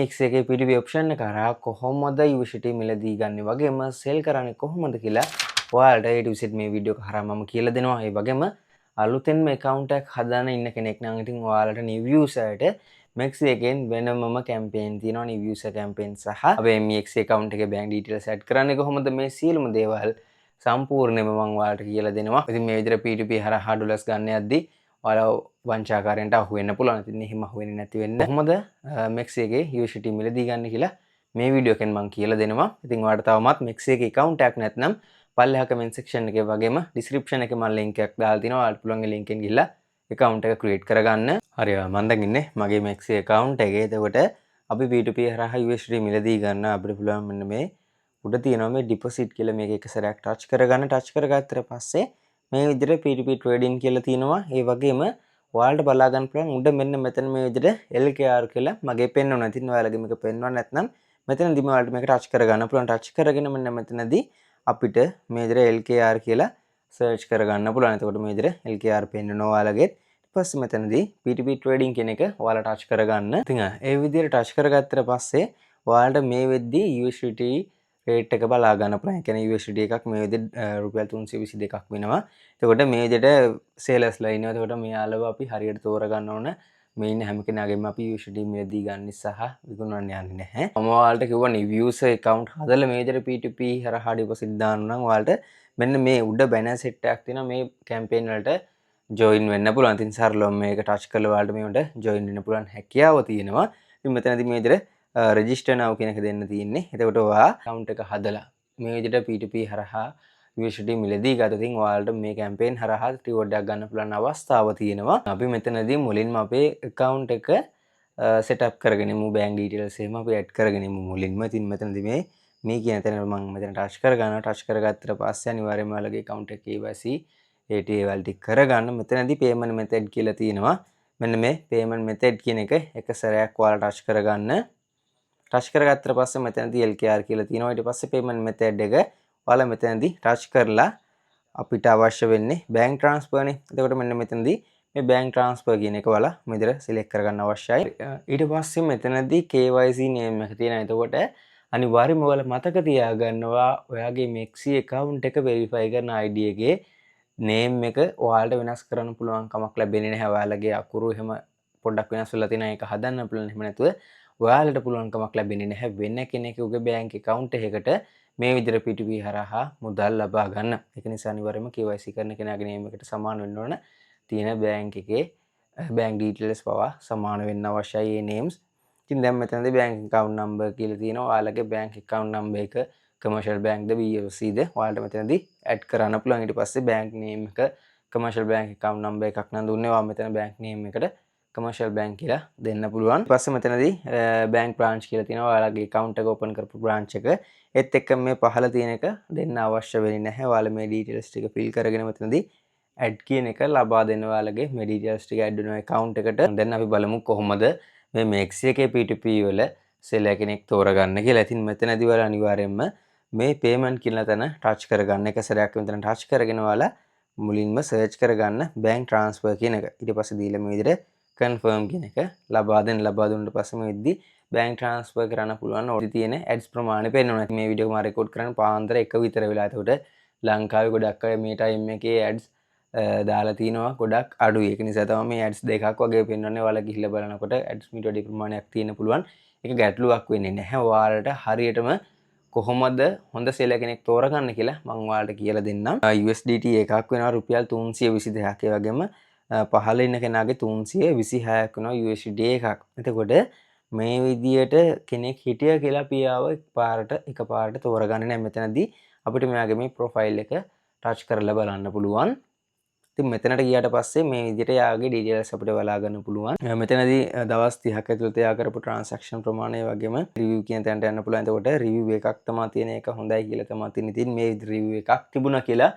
මේ X එකේ PTP option එක කරා කොහොමද USDT මිලදී ගන්න වගේම sell කරන්නේ කොහොමද කියලා ඔයාලට A to Z මේ වීඩියෝ එක හරහා මම කියලා දෙනවා. ඒ වගේම අලුතෙන්ම account එකක් හදාන ඉන්න කෙනෙක් නම් ඉතින් ඔයාලට new userට Max එකෙන් වෙනමම campaign තියෙනවා. new user campaign සහ අපේ MX account එකේ bank details add කරන්නේ කොහොමද මේ සියලුම දේවල් සම්පූර්ණයෙන්ම මම ඔයාලට කියලා දෙනවා. ඉතින් මේ විදිහට PTP හරහා ඩොලර්ස් ගන්න යද්දී ඔයාලා වංචාකාරයන්ට අහු වෙන්න පුළුවන්. ඉතින් එහෙම අහු වෙන්නේ නැති වෙන්න කොහොමද Max එකේ USDT මිලදී ගන්න කියලා මේ වීඩියෝ එකෙන් මම කියලා දෙනවා. ඉතින් ඔයාලට තවමත් Max එකේ account එකක් නැත්නම් පල්ලෙහා comment section එකේ වගේම description එකේ මම link එකක් දාලා තිනවා. ඔයාලට පුළුවන් ඒ link එකෙන් ගිහලා account එක create කරගන්න. හරි මම දැන් ඉන්නේ මගේ Max account එකේ. එතකොට අපි P2P හරහා USDT මිලදී ගන්න අපිට පුළුවන් මෙන්න මේ උඩ තියෙනවා මේ deposit කියලා මේක එක සැරයක් touch කරගන්න. touch කරගත්තට පස්සේ මේ විදිහට P2P trading කියලා තියෙනවා. ඒ වගේම ඔයාලට බලා ගන්න පුළුවන් උඩ මෙන්න මෙතන මේ විදිහට LKR කියලා මගේ පෙන්වනවා. ඉතින් ඔයාලගේ මේක පෙන්වන්න නැත්නම් මෙතනදිම ඔයාලට මේක touch කරගන්න පුළුවන්. touch කරගෙන මෙන්න මෙතනදී අපිට මේ විදිහට LKR කියලා search කරගන්න පුළුවන්. එතකොට මේ විදිහට LKR පෙන්වනවා ඔයාලගේ. ඊට පස්සේ මෙතනදී P2P trading කියන එක ඔයාලා touch කරගන්න. ඉතින් ඒ විදිහට touch කරගත්තට පස්සේ ඔයාලට මේ වෙද්දී USDT rate එක බලා ගන්න පුළුවන්. ඒ කියන්නේ USDT එකක් මේ විදිහට රුපියල් 322ක් වෙනවා. එතකොට මේ විදිහට sellers ලා ඉන්නවා. එතකොට මෙයාලව අපි හරියට තෝරගන්න ඕන. මේ ඉන්න හැම කෙනාගෙම අපි USDT මිලදී ගන්න සහ විකුණන්න යන්නේ නැහැ. මම ඔයාලට කිව්වා new user account හදලා මේ විදිහට P2P හරහා deposit දාන්න නම් ඔයාලට මෙන්න මේ උඩ banner set එකක් තියෙනවා. මේ campaign වලට join වෙන්න පුළුවන්. ඉතින් සරලවම මේක touch කරලා ඔයාලට මේකට join වෙන්න පුළුවන් හැකියාව තියෙනවා. ඉතින් මෙතනදී මේ විදිහට register now කියන එක දෙන්න තියෙන්නේ. එතකොට ඔයා account එක හදලා මේ විදිහට P2P හරහා USDT මිලදී ගත්තොත් ඉතින් ඔයාලට මේ campaign හරහා reward එකක් ගන්න පුළුවන් අවස්ථාව තියෙනවා. අපි මෙතනදී මුලින්ම අපේ account එක set up කරගෙන ඉමු. bank details එහෙම අපි add කරගෙන ඉමු මුලින්ම. ඉතින් මෙතනදී මේ කියන තැන මම මෙතන touch කරගන්නවා. touch කරගත්තට පස්සේ අනිවාර්යයෙන්ම ඔයාලගේ account එකේ KYC ATA වල ටික කරගන්න. මෙතනදී payment method කියලා තියෙනවා. මෙන්න මේ payment method කියන එක එක සැරයක් ඔයාලා touch කරගන්න. touch කරගත්තට පස්සේ මෙතනදී LKR කියලා තියෙනවා. ඊට පස්සේ payment method එක ඔයාලා මෙතනදී touch කරලා අපිට අවශ්‍ය වෙන්නේ bank transfer නේ. එතකොට මෙන්න මෙතනදී මේ bank transfer කියන එක ඔයාලා මේ විදිහට select කරගන්න අවශ්‍යයි. ඊට පස්සේ මෙතනදී KYC name එක තියෙනවා. එතකොට අනිවාර්යයෙන්ම ඔයාලා මතක තියාගන්නවා ඔයාගේ Maxi account එක verify කරන ID එකේ name එක ඔයාලට වෙනස් කරන්න පුළුවන් කමක් ලැබෙන්නේ නැහැ. ඔයාලගේ අකුරු එහෙම පොඩ්ඩක් වෙනස් වෙලා තියෙනවා. ඒක හදන්න පුළුවන්. එහෙම නැතුව ඔයාලට පුළුවන් කමක් ලැබෙන්නේ නැහැ වෙන කෙනෙකුගේ bank account එකකට මේ විදිහට P2P හරහා මුදල් ලබා ගන්න. ඒක නිසා අනිවාර්යයෙන්ම KYC කරන කෙනාගේ name එකට සමාන වෙන්න ඕන. තියෙන bank එකේ bank details පවා සමාන වෙන්න අවශ්‍යයි මේ names. ඉතින් දැන් මෙතනදී bank account number කියලා තියෙනවා. ඔයාලගේ bank account number එක commercial bank ද BFC ද ඔයාලට මෙතනදී add කරන්න පුළුවන්. ඊට පස්සේ bank name එක commercial bank account number එකක් නම් දුන්නේ ඔයා මෙතන bank name එකට commercial bank කියලා දෙන්න පුළුවන්. ඊට පස්සේ මෙතනදී bank branch කියලා තියෙනවා. ඔයාලගේ account එක open කරපු branch එක. ඒත් එක්ක මේ පහළ තියෙන එක දෙන්න අවශ්‍ය වෙන්නේ නැහැ. ඔයාලා මේ details ටික fill කරගෙන මෙතනදී add කියන එක ලබා දෙන්න. ඔයාලගේ මේ details ටික add වෙනවා account එකට. දැන් අපි බලමු කොහොමද මේ Maxi එකේ P2P වල seller කෙනෙක් තෝරගන්න කියලා. ඉතින් මෙතනදී ඔයාලා අනිවාර්යයෙන්ම මේ payment කියන තැන touch කරගන්න. එක සැරයක් මෙතන touch කරගෙන ඔයාලා මුලින්ම search කරගන්න bank transfer කියන එක. ඊට පස්සේ දීලා මේ විදිහට confirm කියන එක ලබා දුන්නාට පස්සේ මේ විදිහට bank transfer කරන්න පුළුවන්. ඔය තියෙන ads ප්‍රමාණය පෙන්වනවා. මේ වීඩියෝ එක මම රෙකෝඩ් කරන්න පාන්දර 1 විතර වෙලා. ඒකට ලංකාවේ ගොඩක් අය මේ time එකේ ads දාලා තිනවා ගොඩක් අඩුයි. ඒක නිසා තමයි මේ ads දෙකක් වගේ පෙන්වන්නේ. ඔයාලා ගිහිල්ලා බලනකොට ads මීට වැඩි ප්‍රමාණයක් තියෙන පුළුවන්. ඒක ගැටලුවක් වෙන්නේ නැහැ. ඔයාලට හරියටම කොහොමද හොඳ seller කෙනෙක් තෝරගන්න කියලා මම ඔයාලට කියලා දෙන්නම්. USDT එකක් වෙනවා රුපියල් 322ක්. ඒ වගේම පහළ ඉන්න කෙනාගේ 326ක් වෙනවා USDT එකක්. එතකොට මේ විදියට කෙනෙක් හිටිය කියලා අපි ආව එකපාරට තෝරගන්නේ නැහැ. මෙතනදී අපිට මෙයාගේ මේ profile එක touch කරලා බලන්න පුළුවන්. ඉතින් මෙතනට ගියාට පස්සේ මේ විදිහට යාගේ details අපිට බලා ගන්න පුළුවන්. මෙතනදී දවස් 30ක් ඇතුළත යා කරපු transaction ප්‍රමාණය වගේම review කියන තැනට යන්න පුළුවන්. එතකොට review එකක් තමයි තියෙන එක හොඳයි කියලා තමයි තියෙන. ඉතින් මේ review එකක් තිබුණා කියලා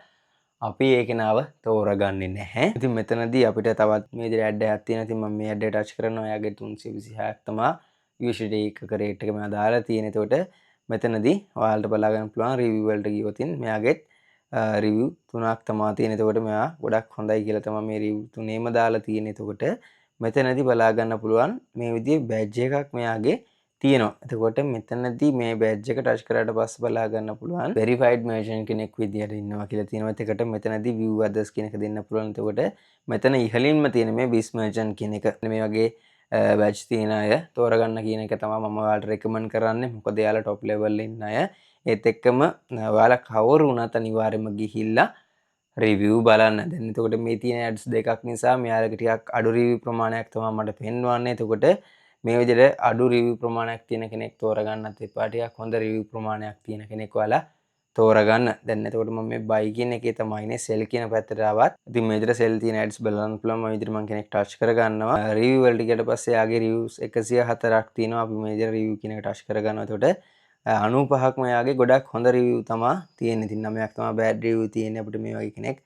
අපි ඒ කෙනාව තෝරගන්නේ නැහැ. ඉතින් මෙතනදී අපිට තවත් මේ විදිහට ad එකක් තියෙනවා. ඉතින් මම මේ ad එක touch කරනවා. යාගේ 326ක් තමයි USDT එකක rate එක මම දාලා තියෙන. එතකොට මෙතනදී ඔයාලට බලා ගන්න පුළුවන් review වලට ගියොත් මෙයාගේ review 3ක් තමයි තියෙන. එතකොට මෙයා ගොඩක් හොඳයි කියලා තමයි මේ review 3ේම දාලා තියෙන්නේ. එතකොට මෙතනදී බලා ගන්න පුළුවන් මේ විදිහේ badge එකක් මෙයාගේ තියෙනවා. එතකොට මෙතනදී මේ බෑජ් එක ටච් කරාට පස්සේ බලා ගන්න පුළුවන් verified merchant කෙනෙක් විදියට ඉන්නවා කියලා තියෙනවා. එතකොට මෙතනදී view others කියන එක දෙන්න පුළුවන්. එතකොට මෙතන ඉහළින්ම තියෙන මේ bis merchant කියන එක මේ වගේ බෑජ් තියෙන අය තෝරගන්න කියන එක තමයි මම ඔයාලට recommend කරන්නේ. මොකද එයාලා top level ඉන්න අය. ඒත් එක්කම ඔයාලා කවුරු වුණත් අනිවාර්යයෙන්ම ගිහිල්ලා රිවිව් බලන්න. දැන් එතකොට මේ තියෙන ඇඩ්ස් දෙකක් නිසා මෙයාලගේ ටිකක් අඩු රිවිව් ප්‍රමාණයක් තමයි මට පෙන්වන්නේ. එතකොට මේ විදිහට අඩු රිවිව් ප්‍රමාණයක් තියෙන කෙනෙක් තෝරගන්නත් එපා. ටිකක් හොඳ රිවිව් ප්‍රමාණයක් තියෙන කෙනෙක් ඔයාලා තෝරගන්න. දැන් එතකොට මම මේ buy කියන එකේ තමයිනේ sell කියන පැත්තට ආවත්. ඉතින් මේ විදිහට sell තියෙන ads බලන්න පුළුවන්. මේ විදිහට මම කෙනෙක් touch කරගන්නවා. රිවිව් වලට ගියට පස්සේ යාගේ reviews 104ක් තියෙනවා. අපි මේ විදිහට රිවිව් කියන එක touch කරගන්නවා. එතකොට 95ක්ම යාගේ ගොඩක් හොඳ රිවිව් තමයි තියෙන්නේ. ඉතින් 9ක් තමයි bad රිවිව් තියෙන්නේ. අපිට මේ වගේ කෙනෙක්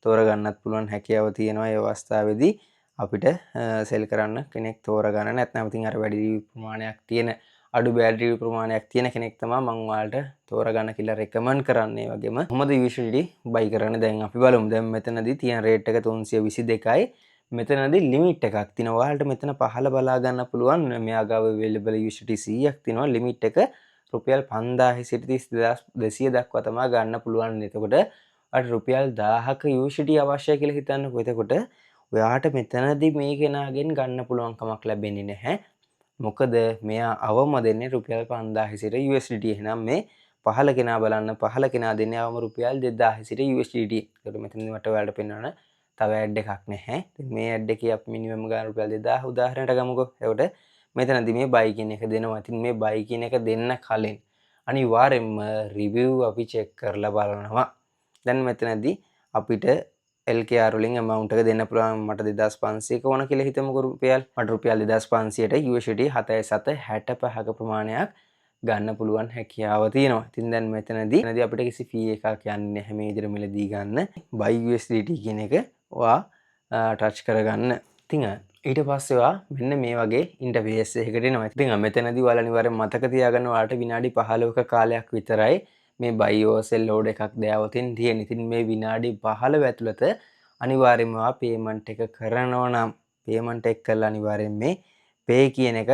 තෝරගන්නත් පුළුවන් හැකියාව තියෙනවා. ඒ අවස්ථාවේදී අපිට සෙල් කරන්න කෙනෙක් තෝරගන්න. නැත්නම් ඉතින් අර වැඩි රිවිව් ප්‍රමාණයක් තියෙන අඩු බෑඩ් රිවිව් ප්‍රමාණයක් තියෙන කෙනෙක් තමයි මම ඔයාලට තෝරගන්න කියලා රෙකමන්ඩ් කරන්නේ. ඒ වගේම කොහොමද USDT buy කරන්නේ දැන් අපි බලමු. දැන් මෙතනදී තියෙන රේට් එක 322යි. මෙතනදී ලිමිට් එකක් තියෙනවා. ඔයාලට මෙතන පහළ බලා ගන්න පුළුවන්. මෙයා ගාව available USDT 100ක් තියෙනවා. ලිමිට් එක රුපියල් 5000 සිට 30200 දක්වා තමයි ගන්න පුළුවන්. එතකොට අර රුපියල් 1000ක USDT අවශ්‍යයි කියලා හිතන්නකෝ. එතකොට ඔයාට මෙතනදී මේ කෙනාගෙන් ගන්න පුළුවන් කමක් ලැබෙන්නේ නැහැ. මොකද මෙයා අවම දෙන්නේ රුපියල් 5000 සිට USDT. එහෙනම් මේ පහළ කෙනා බලන්න පහළ කෙනා දෙන්නේ අවම රුපියල් 2000 සිට USDT. ඒකට මෙතනදී මට ඔයාලට පෙන්වන්න තව ඇඩ් එකක් නැහැ. ඉතින් මේ ඇඩ් එකේ අපි මිනිමම් ගන්න රුපියල් 2000 උදාහරණයක් ගමුකෝ. ඒකට මෙතනදී මේ buy කියන එක දෙනවා. ඉතින් මේ buy කියන එක දෙන්න කලින් අනිවාර්යයෙන්ම review අපි check කරලා බලනවා. දැන් මෙතනදී අපිට LKR වලින් amount එක දෙන්න පුළුවන්. මට 2500ක ඕන කියලා හිතමුකෝ රුපියල්. මට රුපියල් 2500ට USD 77.65ක ප්‍රමාණයක් ගන්න පුළුවන් හැකියාව තියෙනවා. ඉතින් දැන් මෙතනදී අපිට කිසි fee එකක් යන්නේ නැහැ මේ විදිහට මිලදී ගන්න. buy USDT කියන එක ඔයා touch කරගන්න. ඉතින් ඊට පස්සේ ඔයා මෙන්න මේ වගේ ඉන්ටර්ෆේස් එකකට එනවා. ඉතින් මෙතනදී ඔයාලා අනිවාර්යෙන් මතක තියාගන්න ඔයාලට විනාඩි 15ක කාලයක් විතරයි මේ buy or sell load එකක් දෑවතින් තියෙන. ඉතින් මේ විනාඩි 15 ඇතුළත අනිවාර්යයෙන්ම ඔයා payment එක කරනවා නම් payment එක කරලා අනිවාර්යෙන් මේ pay කියන එක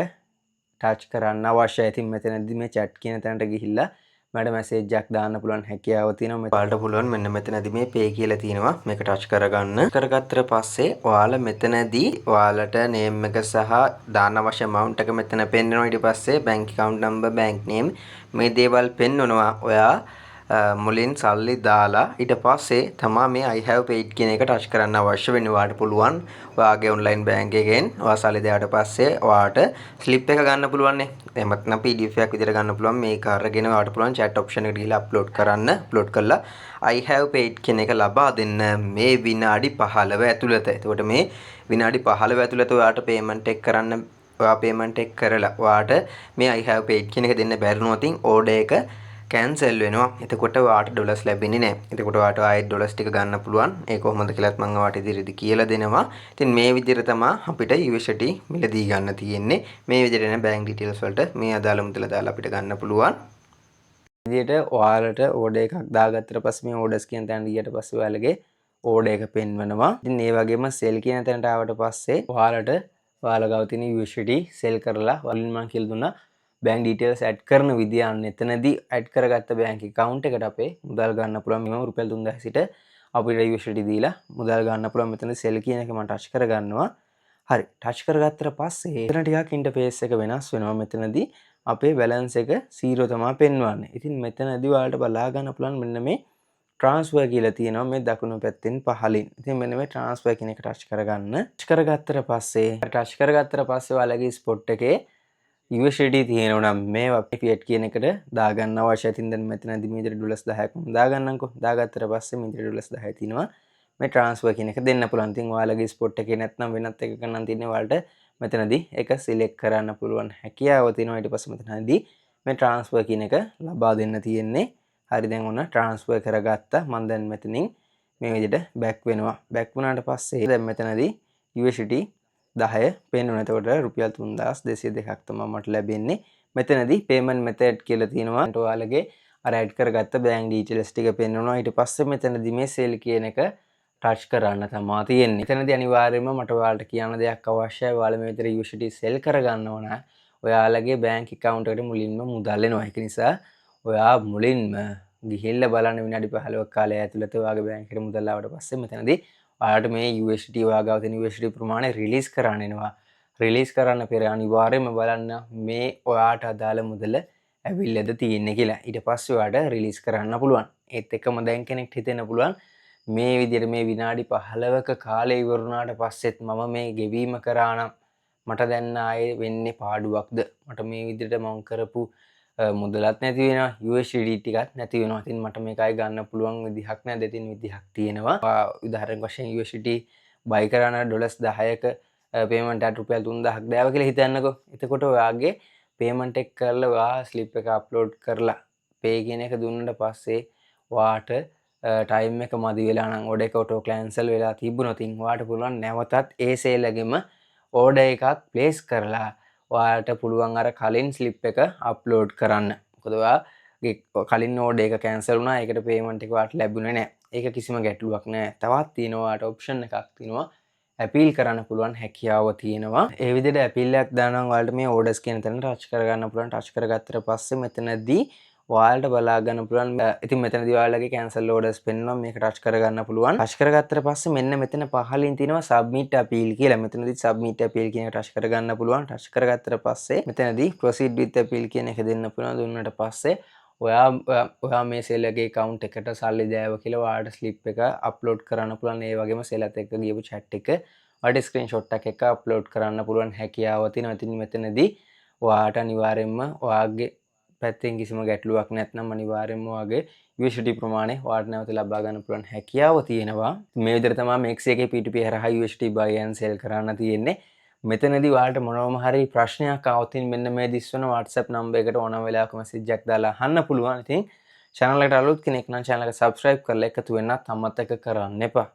touch කරන්න අවශ්‍යයි. ඉතින් මෙතනදී මේ chat කියන තැනට ගිහිල්ලා මට මැසේජ් එකක් දාන්න පුළුවන් හැකියාව තියෙනවා. ඔයාලට පුළුවන් මෙන්න මෙතනදී මේ pay කියලා තියෙනවා. මේක touch කරගන්න. කරගත්තට පස්සේ ඔයාලා මෙතනදී ඔයාලට name එක සහ දාන්න අවශ්‍ය amount එක මෙතන පෙන්නනවා. ඊට පස්සේ bank account number, bank name මේ දේවල් පෙන්නනවා. ඔයා මුලින් සල්ලි දාලා ඊට පස්සේ තමයි මේ I have paid කියන එක touch කරන්න අවශ්‍ය වෙන්නේ. ඔයාලට පුළුවන් ඔයාගේ online bank එකෙන් ඔයා සල්ලි දාලා පස්සේ ඔයාට slip එක ගන්න පුළුවන් නේ. එහෙම නැත්නම් PDF එකක් විදිහට ගන්න පුළුවන්. මේක අරගෙන ඔයාලට පුළුවන් chat option එකට ගිහලා upload කරන්න. upload කරලා I have paid කියන එක ලබා දෙන්න මේ විනාඩි 15 ඇතුළත. එතකොට මේ විනාඩි 15 ඇතුළත ඔයාට payment එක කරන්න ඔයා payment එක කරලා ඔයාට මේ I have paid කියන එක දෙන්න බැරිනොත් order එක cancel වෙනවා. එතකොට ඔයාට ඩොලර්ස් ලැබෙන්නේ නැහැ. එතකොට ඔයාට ආයෙත් ඩොලර්ස් ටික ගන්න පුළුවන්. ඒක කොහොමද කියලාත් මම ඔයාට ඉදිරියේදී කියලා දෙනවා. ඉතින් මේ විදිහට තමයි අපිට USDT මිලදී ගන්න තියෙන්නේ. මේ විදිහට නේ bank details වලට මේ අදාළ මුදල දාලා අපිට ගන්න පුළුවන්. විදිහට ඔයාලට order එකක් දාගත්තට පස්සේ මේ orders කියන තැනට ගියට පස්සේ ඔයාලගේ order එක පෙන්වනවා. ඉතින් ඒ වගේම sell කියන තැනට ආවට පස්සේ ඔයාලට ඔයාලා ගාව තියෙන USDT sell කරලා වලින් මම කියලා දුන්නා bank details add කරන විදිය අන්න එතනදී add කරගත්ත bank account එකට අපේ මුදල් ගන්න පුළුවන්. මෙම රුපියල් 3000 සිට අපිට USDT දීලා මුදල් ගන්න පුළුවන්. මෙතන sell කියන එක මම touch කරගන්නවා. හරි touch කරගත්තට පස්සේ එතන ටිකක් interface එක වෙනස් වෙනවා. මෙතනදී අපේ balance එක 0 තමයි පෙන්වන්නේ. ඉතින් මෙතනදී ඔයාලට බලා ගන්න පුළුවන් මෙන්න මේ transfer කියලා තියෙනවා මේ දකුණු පැත්තෙන් පහළින්. ඉතින් මෙන්න මේ transfer කියන එක touch කරගන්න. touch කරගත්තට පස්සේ ඔයාලගේ spot එකේ USDT තියෙනවා නම් මේවා fiat කියන එකට දාගන්න අවශ්‍යයි. ඉතින් දැන් මෙතනදී මේ විදිහට ඩොලර්ස් 10ක් මම දාගන්නම්කෝ. දාගත්තට පස්සේ මේ විදිහට ඩොලර්ස් 10 තියෙනවා. මේ transfer කියන එක දෙන්න පුළුවන්. ඉතින් ඔයාලගේ spot එකේ නැත්නම් වෙනත් එකක නම් තියෙන්නේ ඔයාලට මෙතනදී එක select කරන්න පුළුවන් හැකියාව තියෙනවා. ඊට පස්සේ මෙතනදී මේ transfer කියන එක ලබා දෙන්න තියෙන්නේ. හරි දැන් ඔන්න transfer කරගත්තා. මම දැන් මෙතනින් මේ විදිහට back වෙනවා. back වුණාට පස්සේ දැන් මෙතනදී USDT 10 පේනවා. එතකොට රුපියල් 3202ක් තමයි මට ලැබෙන්නේ. මෙතනදී payment method කියලා තියෙනවා. ඔයාලගේ අර add කරගත්ත bank details ටික පෙන්වනවා. ඊට පස්සේ මෙතනදී මේ sell කියන එක touch කරන්න තමයි තියෙන්නේ. එතනදී අනිවාර්යයෙන්ම මට ඔයාලට කියන්න දෙයක් අවශ්‍යයි. ඔයාලා මේ විතර USDT sell කරගන්න ඕන. ඔයාලගේ බෑන්ක් account එකට මුලින්ම මුදල් එනවා. ඒක නිසා ඔයා මුලින්ම ගිහිල්ලා බලන්න විනාඩි 15ක් කාලය ඇතුළත ඔයාගේ බෑන්ක් එකට මුදල් ආවට පස්සේ මෙතනදී ඔයාලට මේ USDT ඔයා ගාව තියෙන USDT ප්‍රමාණය රිලීස් කරන්න එනවා. රිලීස් කරන්න පෙර අනිවාර්යයෙන්ම බලන්න මේ ඔයාට අදාළ මුදල ඇවිල්ලාද තියෙන්නේ කියලා. ඊට පස්සේ ඔයාට රිලීස් කරන්න පුළුවන්. ඒත් එක්කම දැන් කෙනෙක්ට හිතෙන්න පුළුවන් මේ විදිහට මේ විනාඩි 15ක කාලය ඉවරුණාට පස්සෙත් මම මේ ගෙවීම කරා නම් මට දැන් ආයේ වෙන්නේ පාඩුවක්ද? මට මේ විදිහට මම කරපු මුදලත් නැති වෙනවා, USDT ටිකත් නැති වෙනවා. ඉතින් මට මේක ආයෙ ගන්න පුළුවන් විදිහක් නැහැ. දෙතින් විදිහක් තියෙනවා. උදාහරණ වශයෙන් USDT buy කරන ඩොලර්ස් 10ක පේමන්ට් එකට රුපියල් 3000ක් දාව කියලා හිතන්නකෝ. එතකොට ඔයාගේ පේමන්ට් එක කරලා ඔයා ස්ලිප් එක අප්ලෝඩ් කරලා පේ කියන එක දුන්නට පස්සේ ඔයාට ටයිම් එක මදි වෙලා නම් ඕඩර් එක ඔටෝ කැන්සල් වෙලා තිබුණොත් ඔයාට පුළුවන් නැවතත් ඒ සේල් එකෙම ඕඩර් එකක් ප්ලේස් කරලා ඔයාට පුළුවන් අර කලින් ස්ලිප් එක අප්ලෝඩ් කරන්න. මොකද ඔයාගේ කලින් ඕඩර් එක කැන්සල් වුණා. ඒකට පේමන්ට් එක ඔයාට ලැබුණේ නැහැ. ඒක කිසිම ගැටලුවක් නැහැ. තවත් තියෙනවා ඔයාට ඔප්ෂන් එකක් තියෙනවා. ඇපීල් කරන්න පුළුවන් හැකියාව තියෙනවා. ඒ විදිහට ඇපීල් එකක් දානවා ඔයාලට මේ ඕඩර්ස් කියන තැන ටච් කරගන්න පුළුවන්. ටච් කරගත්තට පස්සේ මෙතනදී ඔයාලට බලා ගන්න පුළුවන්. ඉතින් මෙතනදී ඔයාලගේ කැන්සල් ඕඩර්ස් පෙන්වනවා. මේක ටච් කරගන්න පුළුවන්. ටච් කරගත්තට පස්සේ මෙන්න මෙතන පහලින් තියෙනවා සබ්මිට් අපීල් කියලා. මෙතනදී සබ්මිට් අපීල් කියන එක ටච් කරගන්න පුළුවන්. ටච් කරගත්තට පස්සේ මෙතනදී ප්‍රොසීඩ් විත් අපීල් කියන එක දෙන්න පුළුවන්. දුන්නට පස්සේ ඔයා මේ සෙල්ලගේ account එකට සල්ලි දෑව කියලා ඔයාට ස්ලිප් එක අප්ලෝඩ් කරන්න පුළුවන්. ඒ වගේම සෙලත් එක්ක ගියපු chat එක ඔයාට ස්ක්‍රීන්ෂොට් එකක් අප්ලෝඩ් කරන්න පුළුවන් හැකියාව තියෙනවා. ඉතින් මෙතනදී ඔයාට අනිවාර්යයෙන්ම ඔයාගේ පැත්තෙන් කිසිම ගැටලුවක් නැත්නම් අනිවාර්යයෙන්ම ඔයාගේ USDT ප්‍රමාණය ඔයාට නැවත ලබා ගන්න පුළුවන් හැකියාව තියෙනවා. මේ විදිහට තමයි MEXC එකේ P2P හරහා USDT buy and sell කරන්න තියෙන්නේ. මෙතනදී ඔයාලට මොනවම හරි ප්‍රශ්නයක් ආවොත් මෙන්න මේ දිස්වන WhatsApp නම්බර් එකට ඕනම වෙලාවක මැසේජ් එකක් දාලා අහන්න පුළුවන්. ඉතින් channel එකට අලුත් කෙනෙක් නම් channel එක subscribe කරලා එකතු වෙන්නත් අමතක කරන්න එපා.